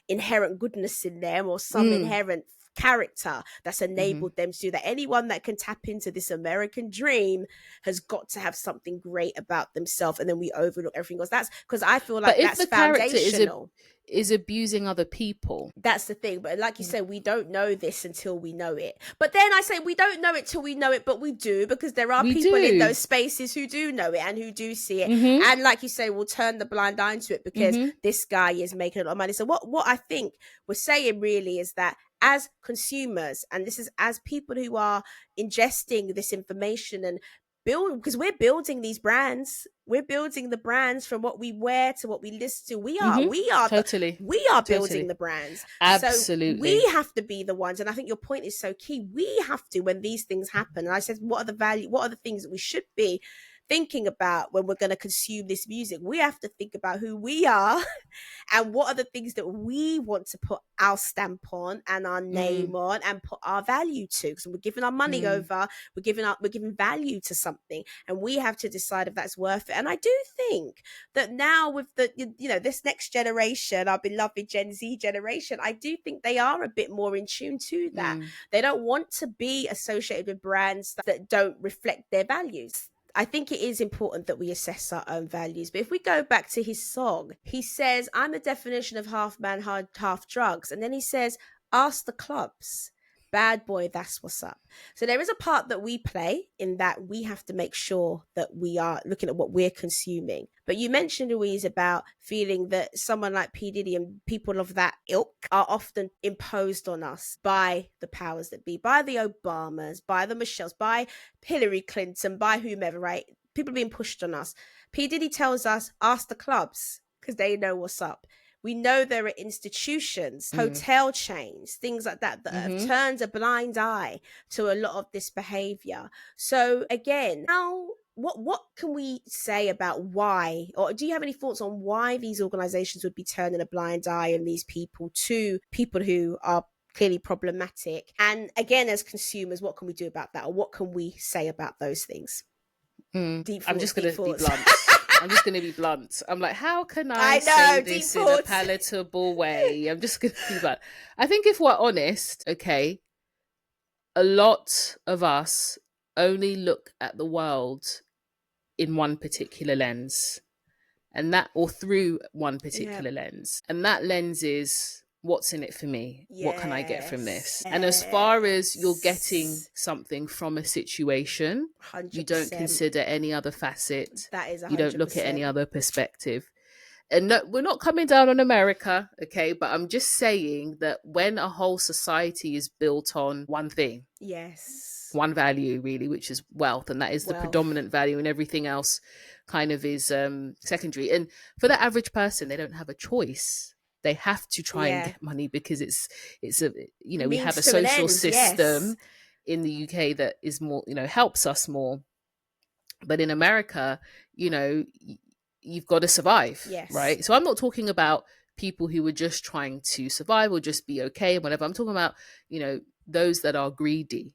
inherent goodness in them or some inherent character that's enabled them to do that. Anyone that can tap into this American dream has got to have something great about themselves, and then we overlook everything else. That's because I feel like that's foundational. Is abusing other people. That's the thing. But like you said, we don't know this until we know it. But then I say we don't know it till we know it, but we do, because there are people in those spaces who do know it and who do see it. And like you say, we'll turn the blind eye to it because this guy is making a lot of money. So what I think we're saying really is that as consumers, and this is as people who are ingesting this information and because we're building these brands, we're building the brands from what we wear to what we listen to. We are building the brands. Absolutely. So we have to be the ones. And I think your point is so key. We have to, when these things happen, and I said, what are the things that we should be thinking about when we're going to consume this music? We have to think about who we are and what are the things that we want to put our stamp on and our name on and put our value to, because we're giving our money over, we're giving value to something, and we have to decide if that's worth it. And I do think that now with the this next generation, our beloved Gen Z generation, I do think they are a bit more in tune to that. They don't want to be associated with brands that don't reflect their values. I think it is important that we assess our own values. But if we go back to his song, he says, I'm the definition of half man, half drugs. And then he says, ask the clubs. Bad boy, that's what's up. So there is a part that we play in that we have to make sure that we are looking at what we're consuming. But you mentioned, Louise, about feeling that someone like P. Diddy and people of that ilk are often imposed on us by the powers that be, by the Obamas, by the Michelles, by Hillary Clinton, by whomever, right? People being pushed on us. P. Diddy tells us, ask the clubs, because they know what's up. We know there are institutions, hotel chains, things like that have turned a blind eye to a lot of this behavior. So again, now what can we say about why, or do you have any thoughts on why these organizations would be turning a blind eye and these people to people who are clearly problematic? And again, as consumers, what can we do about that, or what can we say about those things? I'm just going to be blunt. I'm just going to be blunt. I'm like, how can I say this in a palatable way? I'm just going to be blunt. I think if we're honest, okay, a lot of us only look at the world in one particular lens, and that, or through one particular lens. And that lens is, what's in it for me? What can I get from this? And as far as you're getting something from a situation, 100%. You don't consider any other facet. That is 100%. You don't look at any other perspective. And no, we're not coming down on America, okay? But I'm just saying that when a whole society is built on one thing, one value really, which is wealth, and that is the predominant value, and everything else kind of is secondary. And for the average person, they don't have a choice. They have to try and get money because it's a, we have a social system in the UK that is more, helps us more. But in America, you've got to survive, right? So I'm not talking about people who are just trying to survive or just be okay and whatever. I'm talking about, those that are greedy,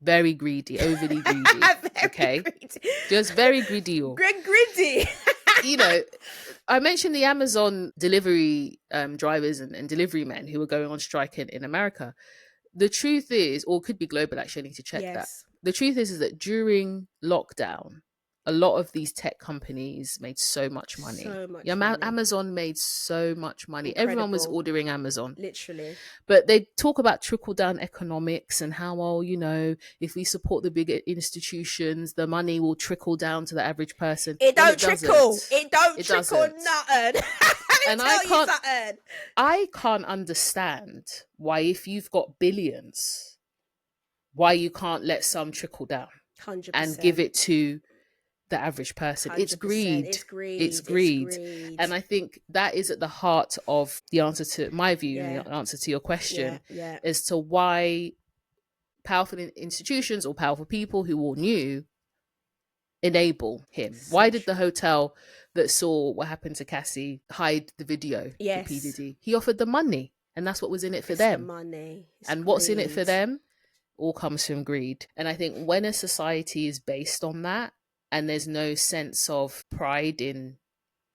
very greedy, overly greedy, okay? Greedy. Just very greedy. Greedy. I mentioned the Amazon delivery drivers and delivery men who were going on strike in America. The truth is, or could be global, actually, I need to check that. The truth is that during lockdown, a lot of these tech companies made so much money. Amazon made so much money. Incredible. Everyone was ordering Amazon. Literally. But they talk about trickle-down economics and how, if we support the bigger institutions, the money will trickle down to the average person. It don't trickle. It don't trickle nothing. And I can't understand why, if you've got billions, why you can't let some trickle down 100%. And give it to the average person. It's greed. It's greed. And I think that is at the heart of the answer to my view, the answer to your question, as to why powerful institutions or powerful people who all knew enable him? So Why did the hotel that saw what happened to Cassie hide the video yes. for P. Diddy? He offered the money, and that's what was in it for them. The money. And greed. What's in it for them all comes from greed. And I think when a society is based on that, and there's no sense of pride in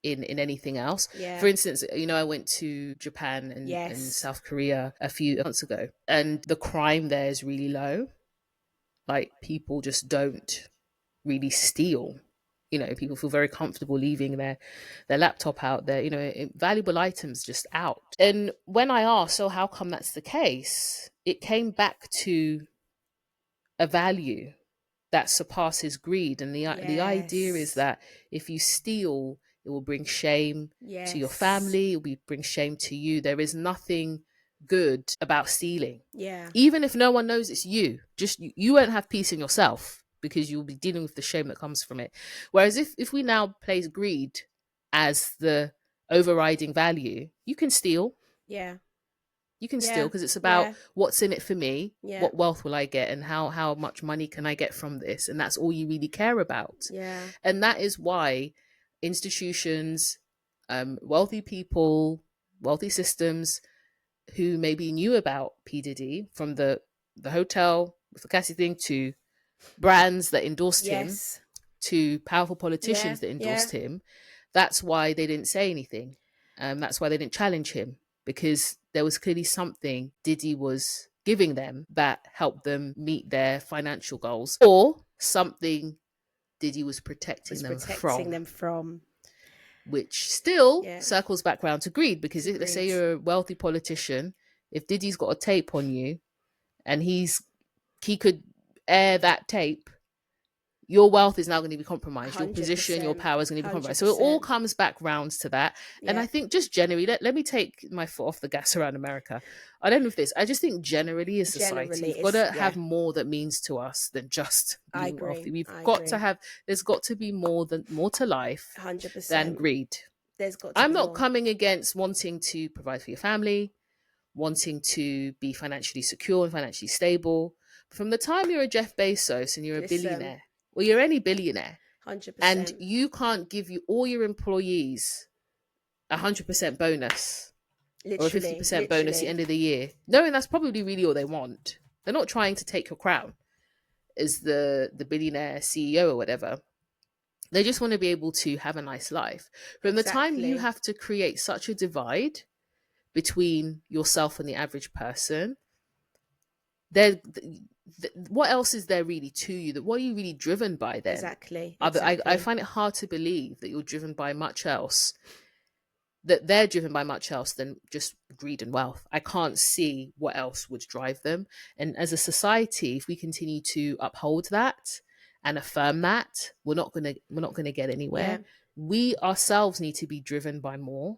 anything else. Yeah. For instance, I went to Japan and South Korea a few months ago, and the crime there is really low. Like, people just don't really steal. People feel very comfortable leaving their laptop out there, valuable items just out. And when I asked, so how come that's the case? It came back to a value that surpasses greed. And the idea is that if you steal, it will bring shame to your family. It will bring shame to you. There is nothing good about stealing. Yeah. Even if no one knows it's you, just you won't have peace in yourself because you'll be dealing with the shame that comes from it. Whereas if we now place greed as the overriding value, you can steal. Yeah. You can steal because it's about what's in it for me, what wealth will I get, and how much money can I get from this, and that's all you really care about. Yeah. And that is why institutions, wealthy people, wealthy systems who maybe knew about P. Diddy, from the hotel with the Cassie thing to brands that endorsed him to powerful politicians that endorsed him, that's why they didn't say anything. That's why they didn't challenge him, because there was clearly something Diddy was giving them that helped them meet their financial goals, or something Diddy was protecting them from. Which still circles back round to greed, because if, let's say you're a wealthy politician, if Diddy's got a tape on you and he could air that tape, your wealth is now going to be compromised. 100%. Your position, your power is going to be compromised. 100%. So it all comes back rounds to that. Yeah. And I think just generally, let me take my foot off the gas around America. I don't know if this, I just think generally as society, we've got to have more that means to us than just being wealthy. We've got to have, there's got to be more to life 100%. Than greed. There's got to I'm be not more. Coming against wanting to provide for your family, wanting to be financially secure and financially stable. But from the time you're a Jeff Bezos and you're a billionaire, or you're any billionaire, 100%. And you can't give all your employees 100% bonus, literally, or a 50% bonus at the end of the year, knowing that's probably really all they want. They're not trying to take your crown as the billionaire CEO or whatever. They just want to be able to have a nice life. From the time you have to create such a divide between yourself and the average person, what else is there really to you? What are you really driven by then? Exactly. I find it hard to believe that you're driven by much else, that they're driven by much else than just greed and wealth. I can't see what else would drive them. And as a society, if we continue to uphold that and affirm that, we're not gonna get anywhere. Yeah. We ourselves need to be driven by more,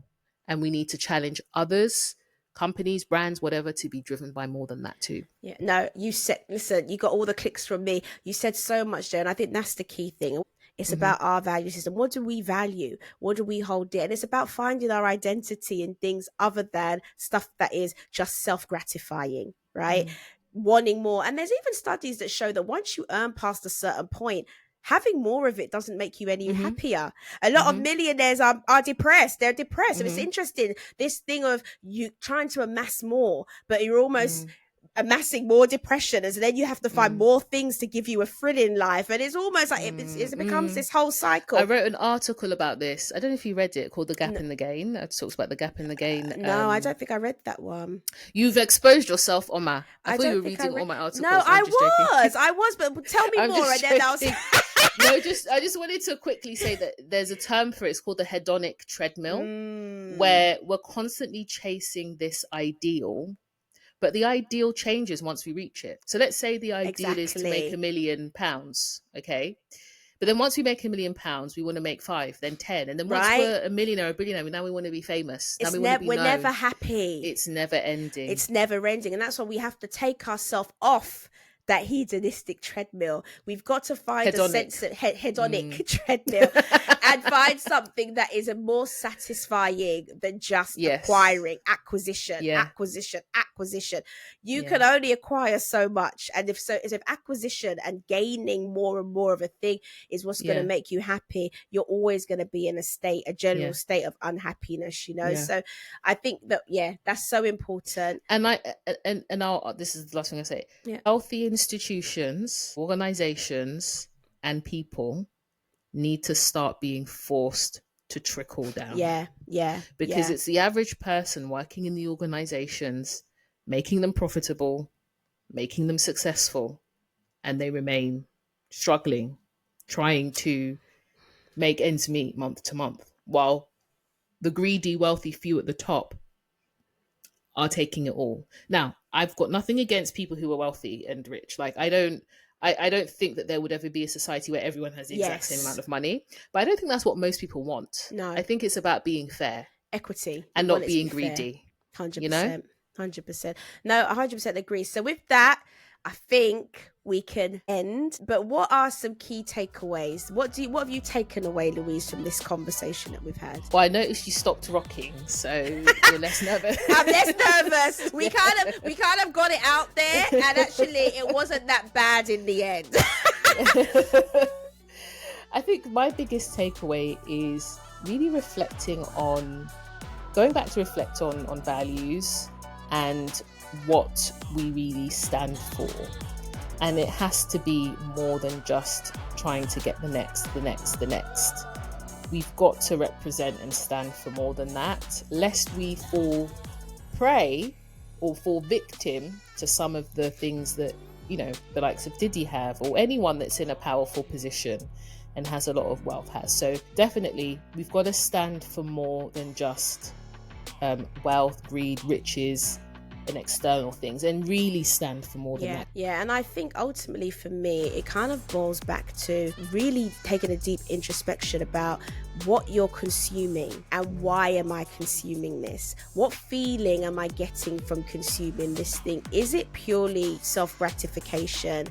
and we need to challenge others, companies, brands, whatever, to be driven by more than that too. Yeah, no, listen, you got all the clicks from me. You said so much there, and I think that's the key thing. It's about our value system. What do we value? What do we hold dear? And it's about finding our identity in things other than stuff that is just self-gratifying, right? Wanting more. And there's even studies that show that once you earn past a certain point, having more of it doesn't make you any happier. A lot of millionaires are depressed. They're depressed. So it's interesting, this thing of you trying to amass more, but you're almost amassing more depression, as then you have to find more things to give you a thrilling life. And it's almost like it becomes this whole cycle. I wrote an article about this. I don't know if you read it, called The Gap in the Gain. It talks about the gap in the gain. No, I don't think I read that one. You've exposed yourself, Oma. I thought you were reading all my articles. No, I was, but tell me more. And then I was... No, I just wanted to quickly say that there's a term for it. It's called the hedonic treadmill, where we're constantly chasing this ideal, but the ideal changes once we reach it. So let's say the ideal is to make £1 million, okay? But then once we make £1 million, we want to make 5, then 10. And then once we're a millionaire or a billionaire, now we want to be famous. Now we're never happy. It's never ending. It's never ending. And that's why we have to take ourselves off that hedonistic treadmill. We've got to find a sense of hedonic treadmill and find something that is a more satisfying than just acquiring, acquisition. You can only acquire so much, and if acquisition and gaining more and more of a thing is what's going to make you happy, you're always going to be in a general state of unhappiness, you know. So I think that that's so important. And this is the last thing I say. Healthy institutions, organizations, and people need to start being forced to trickle down. Because it's the average person working in the organizations, making them profitable, making them successful, and they remain struggling, trying to make ends meet month to month, while the greedy, wealthy few at the top are taking it all. Now, I've got nothing against people who are wealthy and rich. Like, I don't think that there would ever be a society where everyone has the exact same amount of money. But I don't think that's what most people want. No. I think it's about being fair. Equity. And not being greedy. 100%. You know? 100%. No, 100% agree. So with that, I think we can end. But what are some key takeaways? What have you taken away, Louise, from this conversation that we've had? Well, I noticed you stopped rocking, so you're less nervous. I'm less nervous. We kind of got it out there, and actually it wasn't that bad in the end. I think my biggest takeaway is really going back to reflect on values and what we really stand for. And it has to be more than just trying to get the next. We've got to represent and stand for more than that, lest we fall prey or fall victim to some of the things that, you know, the likes of Diddy have, or anyone that's in a powerful position and has a lot of wealth has. So definitely we've got to stand for more than just wealth, greed, riches, and external things, and really stand for more than that. Yeah, and I think ultimately for me, it kind of boils back to really taking a deep introspection about what you're consuming and why am I consuming this? What feeling am I getting from consuming this thing? Is it purely self-gratification?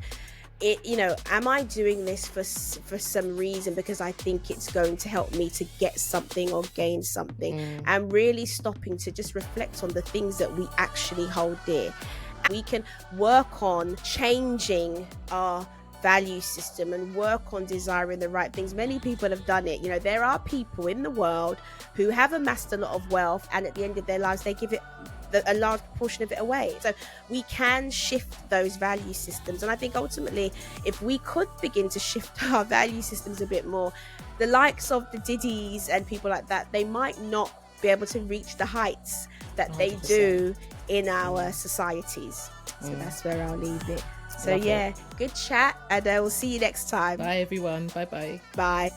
Am I doing this for some reason because I think it's going to help me to get something or gain something? And really stopping to just reflect on the things that we actually hold dear. We can work on changing our value system and work on desiring the right things. Many people have done it. You know, there are people in the world who have amassed a lot of wealth, and at the end of their lives they give it a large proportion of it away. So we can shift those value systems, and I think ultimately if we could begin to shift our value systems a bit more, the likes of the Diddys and people like that, they might not be able to reach the heights that 100%. They do in our societies. So that's where I'll leave it. So good chat, and I will see you next time. Bye everyone. Bye. Bye.